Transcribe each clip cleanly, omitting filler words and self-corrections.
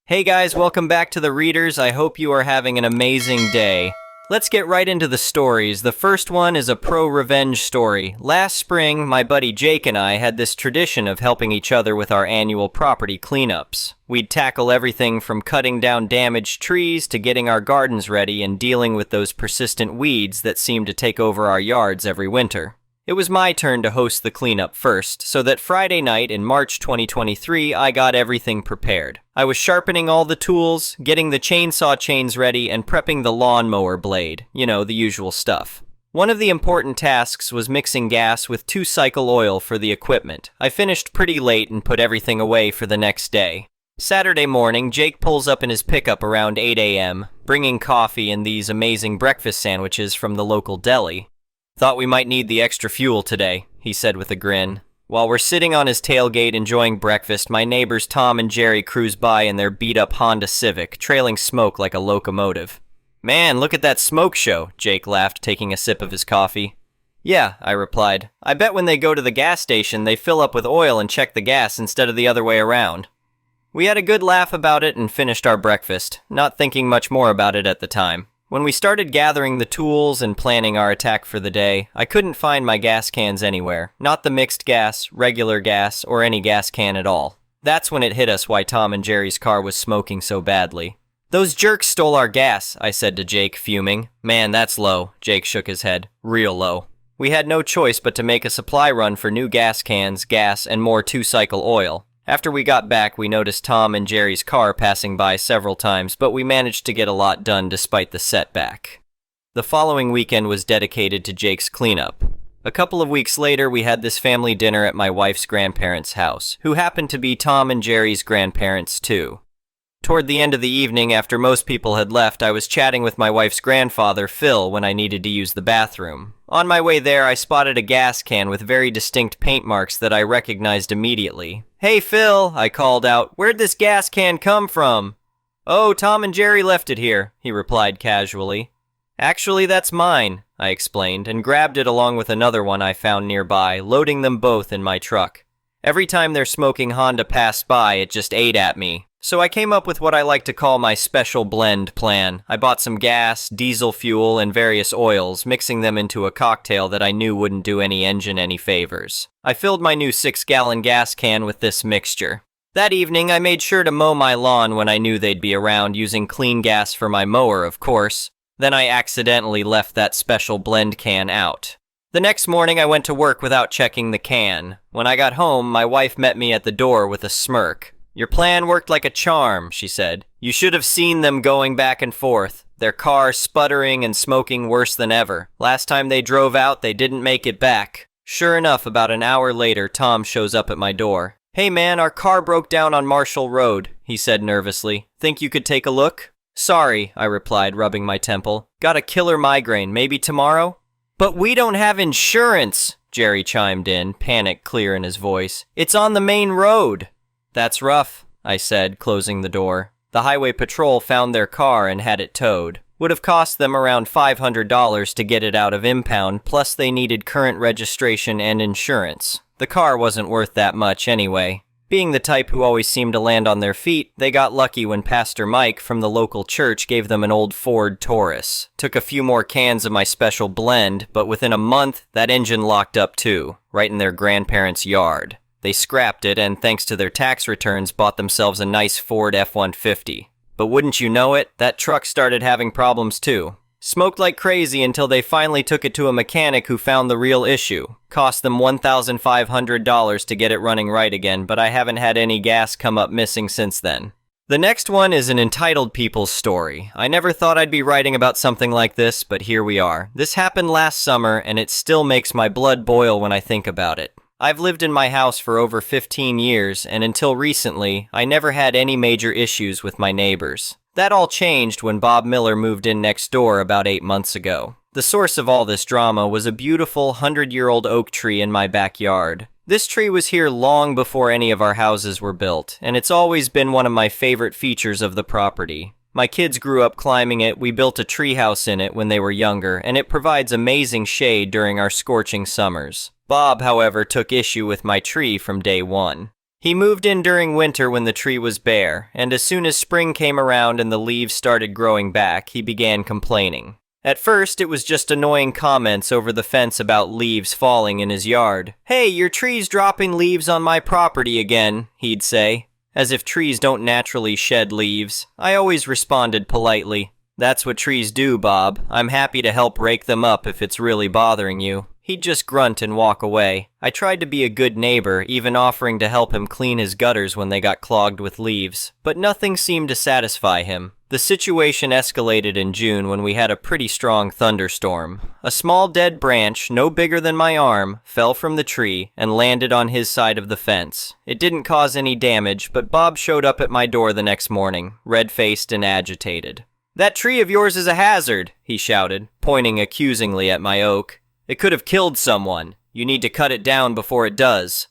Hey guys, welcome back to the Readers. I hope you are having an amazing day. Let's get right into the stories. The first one is a pro-revenge story. Last spring, my buddy Jake and I had this tradition of helping each other with our annual property cleanups. We'd tackle everything from cutting down damaged trees to getting our gardens ready and dealing with those persistent weeds that seem to take over our yards every winter. It was my turn to host the cleanup first, so that Friday night in March 2023, I got everything prepared. I was sharpening all the tools, getting the chainsaw chains ready, and prepping the lawnmower blade. You know, the usual stuff. One of the important tasks was mixing gas with 2-cycle oil for the equipment. I finished pretty late and put everything away for the next day. Saturday morning, Jake pulls up in his pickup around 8 a.m., bringing coffee and these amazing breakfast sandwiches from the local deli. "Thought we might need the extra fuel today," he said with a grin. While we're sitting on his tailgate enjoying breakfast, my neighbors Tom and Jerry cruise by in their beat-up Honda Civic, trailing smoke like a locomotive. "Man, look at that smoke show," Jake laughed, taking a sip of his coffee. "Yeah," I replied. "I bet when they go to the gas station, they fill up with oil and check the gas instead of the other way around." We had a good laugh about it and finished our breakfast, not thinking much more about it at the time. When we started gathering the tools and planning our attack for the day, I couldn't find my gas cans anywhere. Not the mixed gas, regular gas, or any gas can at all. That's when it hit us why Tom and Jerry's car was smoking so badly. "Those jerks stole our gas," I said to Jake, fuming. "Man, that's low," Jake shook his head. "Real low." We had no choice but to make a supply run for new gas cans, gas, and more 2-cycle oil. After we got back, we noticed Tom and Jerry's car passing by several times, but we managed to get a lot done despite the setback. The following weekend was dedicated to Jake's cleanup. A couple of weeks later, we had this family dinner at my wife's grandparents' house, who happened to be Tom and Jerry's grandparents too. Toward the end of the evening, after most people had left, I was chatting with my wife's grandfather, Phil, when I needed to use the bathroom. On my way there, I spotted a gas can with very distinct paint marks that I recognized immediately. "Hey, Phil," I called out, "where'd this gas can come from?" "Oh, Tom and Jerry left it here," he replied casually. "Actually, that's mine," I explained, and grabbed it along with another one I found nearby, loading them both in my truck. Every time their smoking Honda passed by, it just ate at me. So I came up with what I like to call my special blend plan. I bought some gas, diesel fuel, and various oils, mixing them into a cocktail that I knew wouldn't do any engine any favors. I filled my new 6-gallon gas can with this mixture. That evening, I made sure to mow my lawn when I knew they'd be around, using clean gas for my mower, of course. Then I accidentally left that special blend can out. The next morning, I went to work without checking the can. When I got home, my wife met me at the door with a smirk. "Your plan worked like a charm," she said. "You should have seen them going back and forth. Their car sputtering and smoking worse than ever. Last time they drove out, they didn't make it back." Sure enough, about an hour later, Tom shows up at my door. "Hey man, our car broke down on Marshall Road," he said nervously. "Think you could take a look?" "Sorry," I replied, rubbing my temple. "Got a killer migraine. Maybe tomorrow?" "But we don't have insurance," Jerry chimed in, panic clear in his voice. "It's on the main road." "That's rough," I said, closing the door. The highway patrol found their car and had it towed. Would have cost them around $500 to get it out of impound, plus they needed current registration and insurance. The car wasn't worth that much anyway. Being the type who always seemed to land on their feet, they got lucky when Pastor Mike from the local church gave them an old Ford Taurus. Took a few more cans of my special blend, but within a month, that engine locked up too, right in their grandparents' yard. They scrapped it and, thanks to their tax returns, bought themselves a nice Ford F-150. But wouldn't you know it, that truck started having problems too. Smoked like crazy until they finally took it to a mechanic who found the real issue. Cost them $1,500 to get it running right again, but I haven't had any gas come up missing since then. The next one is an entitled people's story. I never thought I'd be writing about something like this, but here we are. This happened last summer, and it still makes my blood boil when I think about it. I've lived in my house for over 15 years, and until recently, I never had any major issues with my neighbors. That all changed when Bob Miller moved in next door about 8 months ago. The source of all this drama was a beautiful 100-year-old oak tree in my backyard. This tree was here long before any of our houses were built, and it's always been one of my favorite features of the property. My kids grew up climbing it, we built a treehouse in it when they were younger, and it provides amazing shade during our scorching summers. Bob, however, took issue with my tree from day one. He moved in during winter when the tree was bare, and as soon as spring came around and the leaves started growing back, he began complaining. At first, it was just annoying comments over the fence about leaves falling in his yard. "Hey, your tree's dropping leaves on my property again," he'd say. As if trees don't naturally shed leaves. I always responded politely, "That's what trees do, Bob. I'm happy to help rake them up if it's really bothering you." He'd just grunt and walk away. I tried to be a good neighbor, even offering to help him clean his gutters when they got clogged with leaves. But nothing seemed to satisfy him. The situation escalated in June when we had a pretty strong thunderstorm. A small dead branch, no bigger than my arm, fell from the tree and landed on his side of the fence. It didn't cause any damage, but Bob showed up at my door the next morning, red-faced and agitated. "That tree of yours is a hazard," he shouted, pointing accusingly at my oak. "It could have killed someone. You need to cut it down before it does."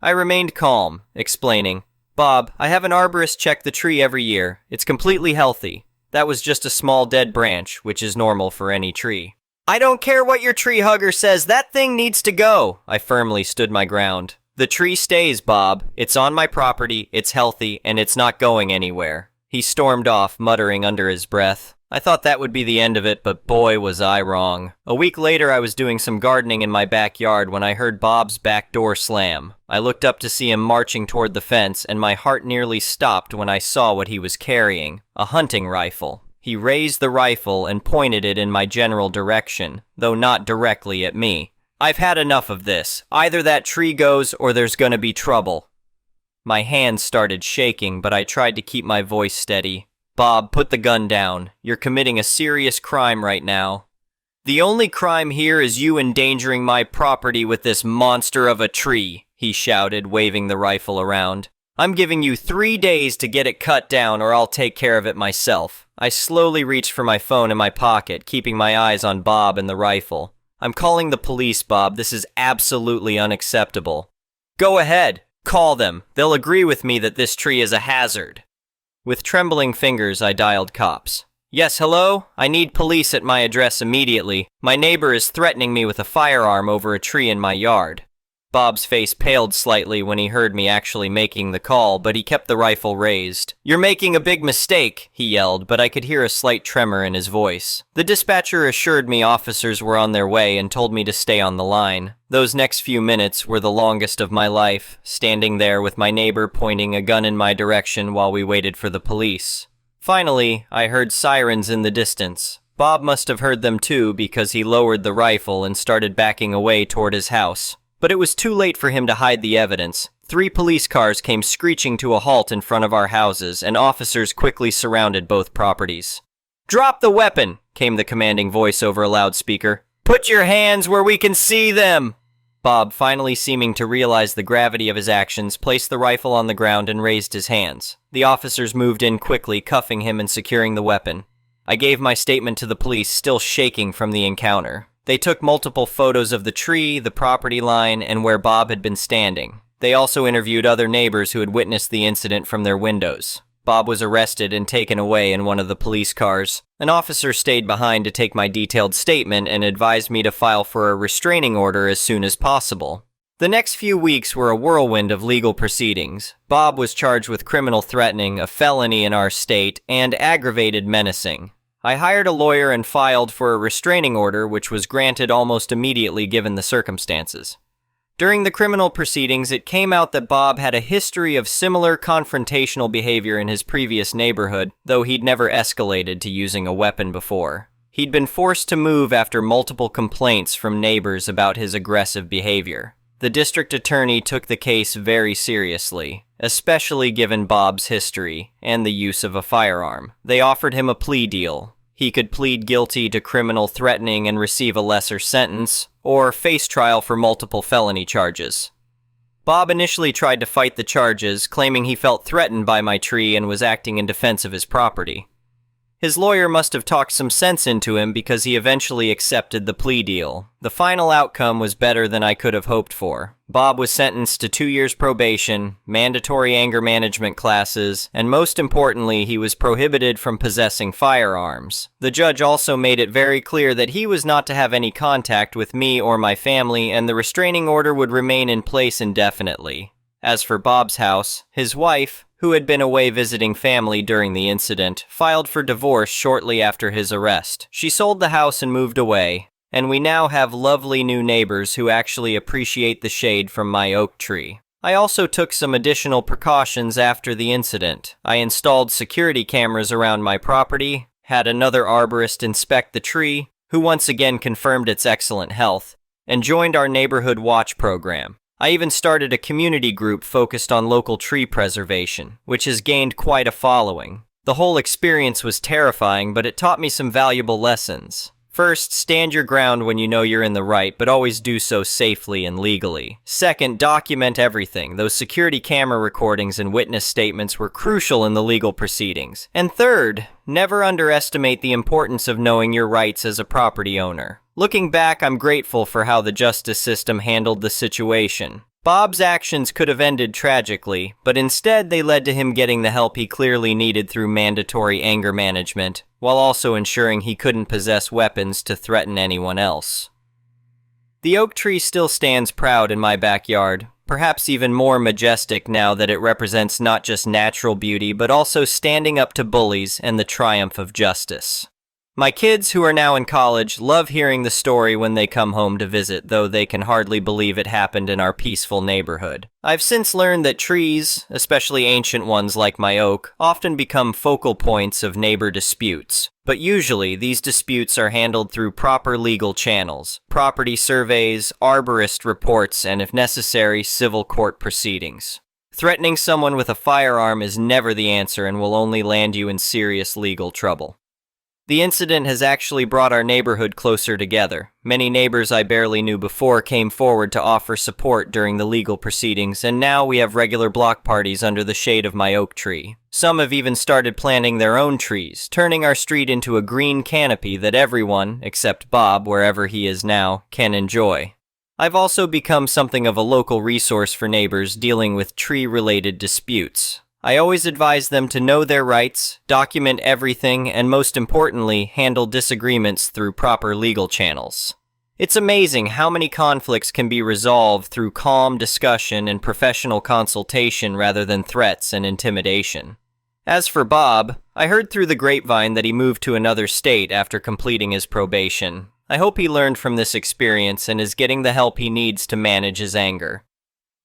I remained calm, explaining, "Bob, I have an arborist check the tree every year. It's completely healthy. That was just a small dead branch, which is normal for any tree." "I don't care what your tree hugger says. That thing needs to go." I firmly stood my ground. "The tree stays, Bob. It's on my property, it's healthy, and it's not going anywhere." He stormed off, muttering under his breath. I thought that would be the end of it, but boy was I wrong. A week later, I was doing some gardening in my backyard when I heard Bob's back door slam. I looked up to see him marching toward the fence, and my heart nearly stopped when I saw what he was carrying, a hunting rifle. He raised the rifle and pointed it in my general direction, though not directly at me. "I've had enough of this. Either that tree goes or there's gonna be trouble." My hands started shaking, but I tried to keep my voice steady. "Bob, put the gun down. You're committing a serious crime right now." "The only crime here is you endangering my property with this monster of a tree," he shouted, waving the rifle around. "I'm giving you 3 days to get it cut down or I'll take care of it myself." I slowly reached for my phone in my pocket, keeping my eyes on Bob and the rifle. "I'm calling the police, Bob. This is absolutely unacceptable." "Go ahead. Call them. They'll agree with me that this tree is a hazard." With trembling fingers, I dialed cops. "Yes, hello? I need police at my address immediately. My neighbor is threatening me with a firearm over a tree in my yard." Bob's face paled slightly when he heard me actually making the call, but he kept the rifle raised. "You're making a big mistake," he yelled, but I could hear a slight tremor in his voice. The dispatcher assured me officers were on their way and told me to stay on the line. Those next few minutes were the longest of my life, standing there with my neighbor pointing a gun in my direction while we waited for the police. Finally, I heard sirens in the distance. Bob must have heard them too because he lowered the rifle and started backing away toward his house. But it was too late for him to hide the evidence. 3 police cars came screeching to a halt in front of our houses, and officers quickly surrounded both properties. "Drop the weapon," came the commanding voice over a loudspeaker. "Put your hands where we can see them." Bob, finally seeming to realize the gravity of his actions, placed the rifle on the ground and raised his hands. The officers moved in quickly, cuffing him and securing the weapon. I gave my statement to the police, still shaking from the encounter. They took multiple photos of the tree, the property line, and where Bob had been standing. They also interviewed other neighbors who had witnessed the incident from their windows. Bob was arrested and taken away in one of the police cars. An officer stayed behind to take my detailed statement and advised me to file for a restraining order as soon as possible. The next few weeks were a whirlwind of legal proceedings. Bob was charged with criminal threatening, a felony in our state, and aggravated menacing. I hired a lawyer and filed for a restraining order, which was granted almost immediately given the circumstances. During the criminal proceedings, it came out that Bob had a history of similar confrontational behavior in his previous neighborhood, though he'd never escalated to using a weapon before. He'd been forced to move after multiple complaints from neighbors about his aggressive behavior. The district attorney took the case very seriously, especially given Bob's history and the use of a firearm. They offered him a plea deal. He could plead guilty to criminal threatening and receive a lesser sentence, or face trial for multiple felony charges. Bob initially tried to fight the charges, claiming he felt threatened by my tree and was acting in defense of his property. His lawyer must have talked some sense into him because he eventually accepted the plea deal. The final outcome was better than I could have hoped for. Bob was sentenced to 2 years probation, mandatory anger management classes, and most importantly, he was prohibited from possessing firearms. The judge also made it very clear that he was not to have any contact with me or my family, and the restraining order would remain in place indefinitely. As for Bob's house, his wife, who had been away visiting family during the incident, filed for divorce shortly after his arrest. She sold the house and moved away, and we now have lovely new neighbors who actually appreciate the shade from my oak tree. I also took some additional precautions after the incident. I installed security cameras around my property, had another arborist inspect the tree, who once again confirmed its excellent health, and joined our neighborhood watch program. I even started a community group focused on local tree preservation, which has gained quite a following. The whole experience was terrifying, but it taught me some valuable lessons. First, stand your ground when you know you're in the right, but always do so safely and legally. Second, document everything. Those security camera recordings and witness statements were crucial in the legal proceedings. And third, never underestimate the importance of knowing your rights as a property owner. Looking back, I'm grateful for how the justice system handled the situation. Bob's actions could have ended tragically, but instead they led to him getting the help he clearly needed through mandatory anger management, while also ensuring he couldn't possess weapons to threaten anyone else. The oak tree still stands proud in my backyard, perhaps even more majestic now that it represents not just natural beauty, but also standing up to bullies and the triumph of justice. My kids, who are now in college, love hearing the story when they come home to visit, though they can hardly believe it happened in our peaceful neighborhood. I've since learned that trees, especially ancient ones like my oak, often become focal points of neighbor disputes. But usually, these disputes are handled through proper legal channels, property surveys, arborist reports, and if necessary, civil court proceedings. Threatening someone with a firearm is never the answer and will only land you in serious legal trouble. The incident has actually brought our neighborhood closer together. Many neighbors I barely knew before came forward to offer support during the legal proceedings, and now we have regular block parties under the shade of my oak tree. Some have even started planting their own trees, turning our street into a green canopy that everyone, except Bob, wherever he is now, can enjoy. I've also become something of a local resource for neighbors dealing with tree-related disputes. I always advise them to know their rights, document everything, and most importantly, handle disagreements through proper legal channels. It's amazing how many conflicts can be resolved through calm discussion and professional consultation rather than threats and intimidation. As for Bob, I heard through the grapevine that he moved to another state after completing his probation. I hope he learned from this experience and is getting the help he needs to manage his anger.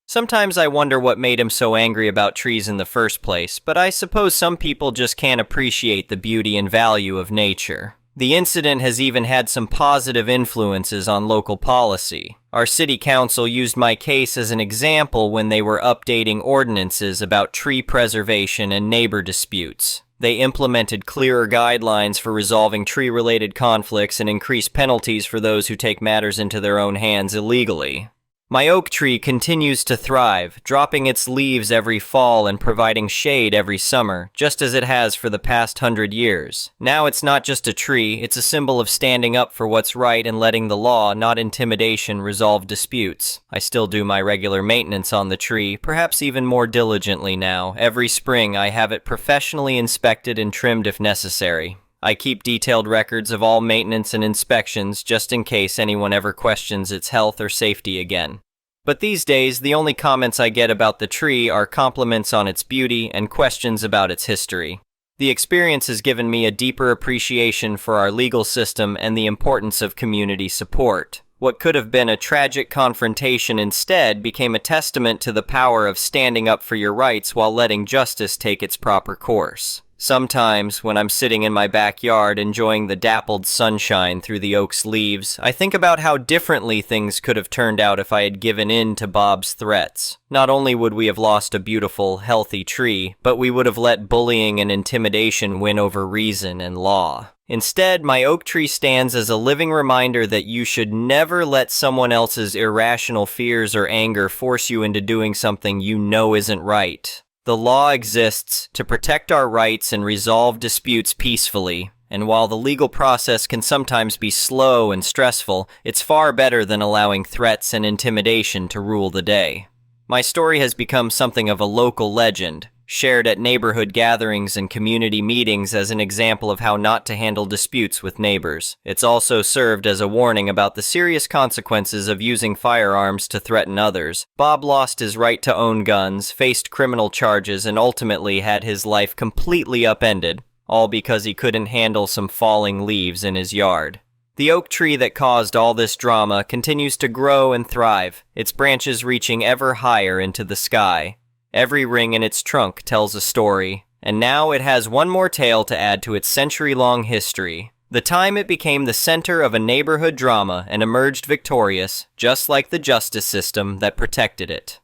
Sometimes I wonder what made him so angry about trees in the first place, but I suppose some people just can't appreciate the beauty and value of nature. The incident has even had some positive influences on local policy. Our city council used my case as an example when they were updating ordinances about tree preservation and neighbor disputes. They implemented clearer guidelines for resolving tree-related conflicts and increased penalties for those who take matters into their own hands illegally. My oak tree continues to thrive, dropping its leaves every fall and providing shade every summer, just as it has for the past 100 years. Now it's not just a tree, it's a symbol of standing up for what's right and letting the law, not intimidation, resolve disputes. I still do my regular maintenance on the tree, perhaps even more diligently now. Every spring I have it professionally inspected and trimmed if necessary. I keep detailed records of all maintenance and inspections just in case anyone ever questions its health or safety again. But these days, the only comments I get about the tree are compliments on its beauty and questions about its history. The experience has given me a deeper appreciation for our legal system and the importance of community support. What could have been a tragic confrontation instead became a testament to the power of standing up for your rights while letting justice take its proper course. Sometimes, when I'm sitting in my backyard enjoying the dappled sunshine through the oak's leaves, I think about how differently things could have turned out if I had given in to Bob's threats. Not only would we have lost a beautiful, healthy tree, but we would have let bullying and intimidation win over reason and law. Instead, my oak tree stands as a living reminder that you should never let someone else's irrational fears or anger force you into doing something you know isn't right. The law exists to protect our rights and resolve disputes peacefully, and while the legal process can sometimes be slow and stressful, it's far better than allowing threats and intimidation to rule the day. My story has become something of a local legend, shared at neighborhood gatherings and community meetings as an example of how not to handle disputes with neighbors. It's also served as a warning about the serious consequences of using firearms to threaten others. Bob lost his right to own guns, faced criminal charges, and ultimately had his life completely upended, all because he couldn't handle some falling leaves in his yard. The oak tree that caused all this drama continues to grow and thrive, its branches reaching ever higher into the sky. Every ring in its trunk tells a story, and now it has one more tale to add to its century-long history. The time it became the center of a neighborhood drama and emerged victorious, just like the justice system that protected it.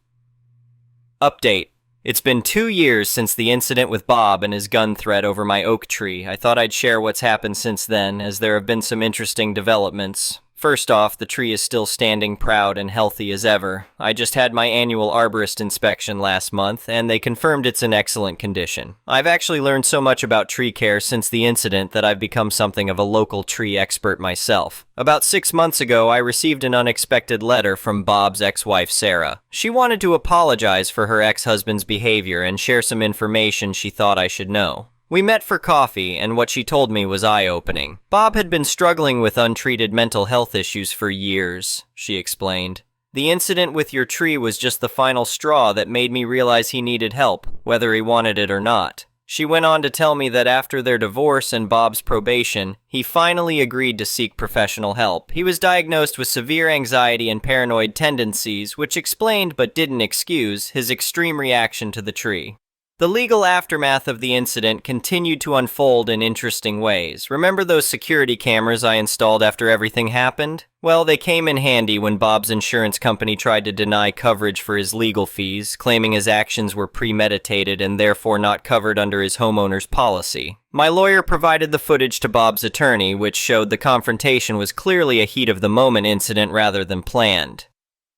Update. It's been 2 years since the incident with Bob and his gun threat over my oak tree. I thought I'd share what's happened since then, as there have been some interesting developments. First off, the tree is still standing proud and healthy as ever. I just had my annual arborist inspection last month, and they confirmed it's in excellent condition. I've actually learned so much about tree care since the incident that I've become something of a local tree expert myself. About 6 months ago, I received an unexpected letter from Bob's ex-wife, Sarah. She wanted to apologize for her ex-husband's behavior and share some information she thought I should know. We met for coffee, and what she told me was eye-opening. Bob had been struggling with untreated mental health issues for years, she explained. The incident with your tree was just the final straw that made me realize he needed help, whether he wanted it or not. She went on to tell me that after their divorce and Bob's probation, he finally agreed to seek professional help. He was diagnosed with severe anxiety and paranoid tendencies, which explained but didn't excuse his extreme reaction to the tree. The legal aftermath of the incident continued to unfold in interesting ways. Remember those security cameras I installed after everything happened? Well, they came in handy when Bob's insurance company tried to deny coverage for his legal fees, claiming his actions were premeditated and therefore not covered under his homeowner's policy. My lawyer provided the footage to Bob's attorney, which showed the confrontation was clearly a heat-of-the-moment incident rather than planned.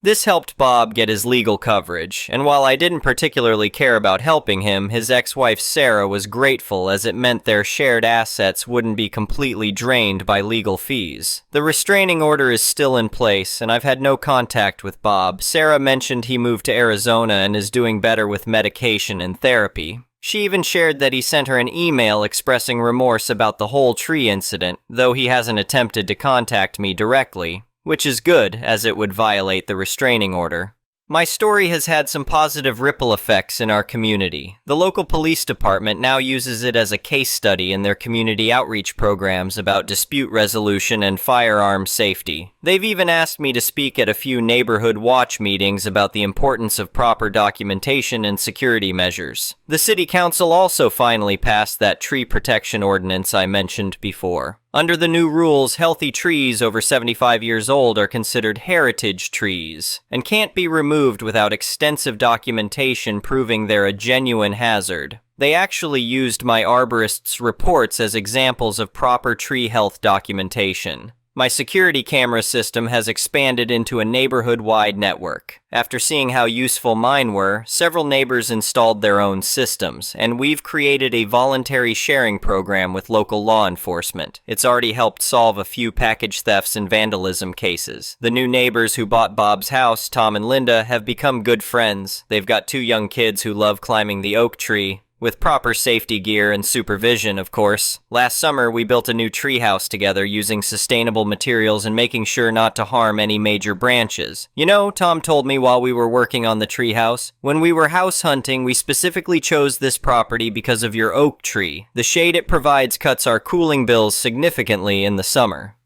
This helped Bob get his legal coverage, and while I didn't particularly care about helping him, his ex-wife Sarah was grateful as it meant their shared assets wouldn't be completely drained by legal fees. The restraining order is still in place, and I've had no contact with Bob. Sarah mentioned he moved to Arizona and is doing better with medication and therapy. She even shared that he sent her an email expressing remorse about the whole tree incident, though he hasn't attempted to contact me directly. Which is good, as it would violate the restraining order. My story has had some positive ripple effects in our community. The local police department now uses it as a case study in their community outreach programs about dispute resolution and firearm safety. They've even asked me to speak at a few neighborhood watch meetings about the importance of proper documentation and security measures. The city council also finally passed that tree protection ordinance I mentioned before. Under the new rules, healthy trees over 75 years old are considered heritage trees and can't be removed without extensive documentation proving they're a genuine hazard. They actually used my arborist's reports as examples of proper tree health documentation. My security camera system has expanded into a neighborhood-wide network. After seeing how useful mine were, several neighbors installed their own systems, and we've created a voluntary sharing program with local law enforcement. It's already helped solve a few package thefts and vandalism cases. The new neighbors who bought Bob's house, Tom and Linda, have become good friends. They've got 2 young kids who love climbing the oak tree. With proper safety gear and supervision, of course. Last summer, we built a new treehouse together using sustainable materials and making sure not to harm any major branches. You know, Tom told me while we were working on the treehouse, when we were house hunting, we specifically chose this property because of your oak tree. The shade it provides cuts our cooling bills significantly in the summer.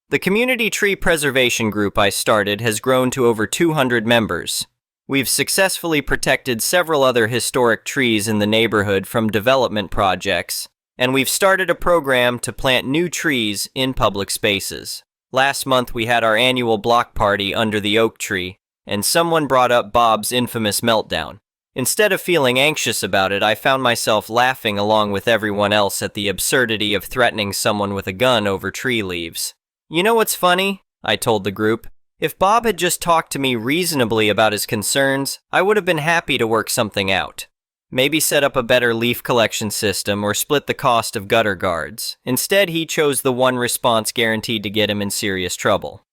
The community tree preservation group I started has grown to over 200 members. We've successfully protected several other historic trees in the neighborhood from development projects, and we've started a program to plant new trees in public spaces. Last month we had our annual block party under the oak tree, and someone brought up Bob's infamous meltdown. Instead of feeling anxious about it, I found myself laughing along with everyone else at the absurdity of threatening someone with a gun over tree leaves. You know what's funny? I told the group. If Bob had just talked to me reasonably about his concerns, I would have been happy to work something out. Maybe set up a better leaf collection system or split the cost of gutter guards. Instead, he chose the one response guaranteed to get him in serious trouble.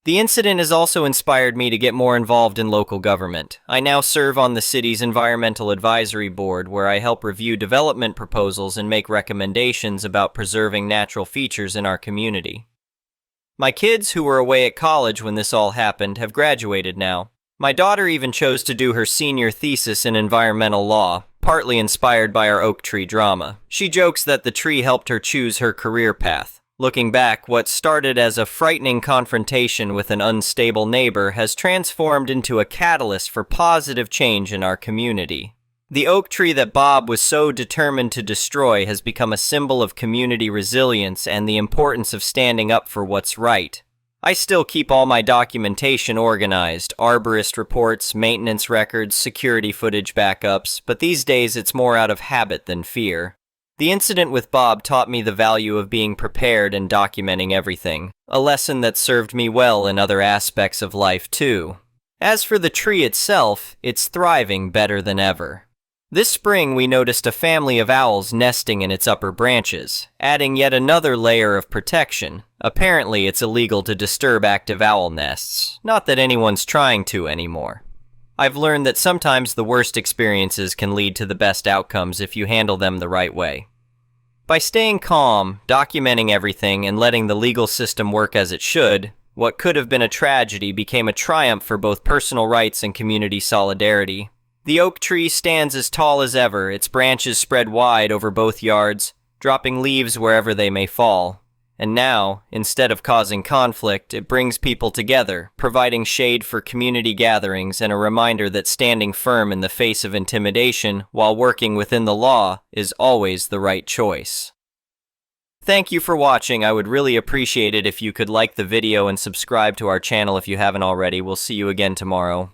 The incident has also inspired me to get more involved in local government. I now serve on the city's Environmental Advisory Board, where I help review development proposals and make recommendations about preserving natural features in our community. My kids, who were away at college when this all happened, have graduated now. My daughter even chose to do her senior thesis in environmental law, partly inspired by our oak tree drama. She jokes that the tree helped her choose her career path. Looking back, what started as a frightening confrontation with an unstable neighbor has transformed into a catalyst for positive change in our community. The oak tree that Bob was so determined to destroy has become a symbol of community resilience and the importance of standing up for what's right. I still keep all my documentation organized, arborist reports, maintenance records, security footage backups, but these days it's more out of habit than fear. The incident with Bob taught me the value of being prepared and documenting everything, a lesson that served me well in other aspects of life too. As for the tree itself, it's thriving better than ever. This spring we noticed a family of owls nesting in its upper branches, adding yet another layer of protection. Apparently it's illegal to disturb active owl nests, not that anyone's trying to anymore. I've learned that sometimes the worst experiences can lead to the best outcomes if you handle them the right way. By staying calm, documenting everything, and letting the legal system work as it should, what could have been a tragedy became a triumph for both personal rights and community solidarity. The oak tree stands as tall as ever, its branches spread wide over both yards, dropping leaves wherever they may fall. And now, instead of causing conflict, it brings people together, providing shade for community gatherings and a reminder that standing firm in the face of intimidation while working within the law is always the right choice. Thank you for watching. I would really appreciate it if you could like the video and subscribe to our channel if you haven't already. We'll see you again tomorrow.